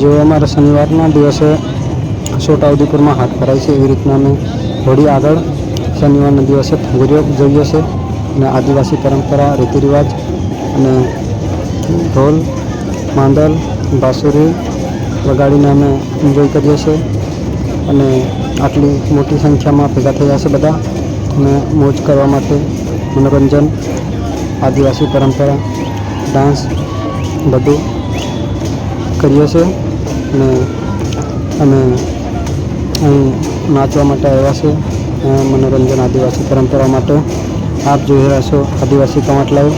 जो अमरा शनिवार दिवसे छोटाउदेपुर में हाथ भराय है, एवी रीतना अमे होड़ी आगळ शनिवार दिवसे फुगड़ियो જોઈએ છે અને आदिवासी परंपरा रीति रिवाज અને ઢોल માંડલ बांसुरी वगाड़ीने अमे एन्जॉय करीए छीए અને आटली मोटी संख्या में भेगा थया छे बधा અને मोज करवा माटे मनोरंजन आदिवासी परंपरा डांस बधु करीए छे અને अमे અહીં नाचवा माटे आव्या छे मनोरंजन आदिवासी परंपरा माटे। आप जोई रह्या छो आदिवासी कमाट लाइव।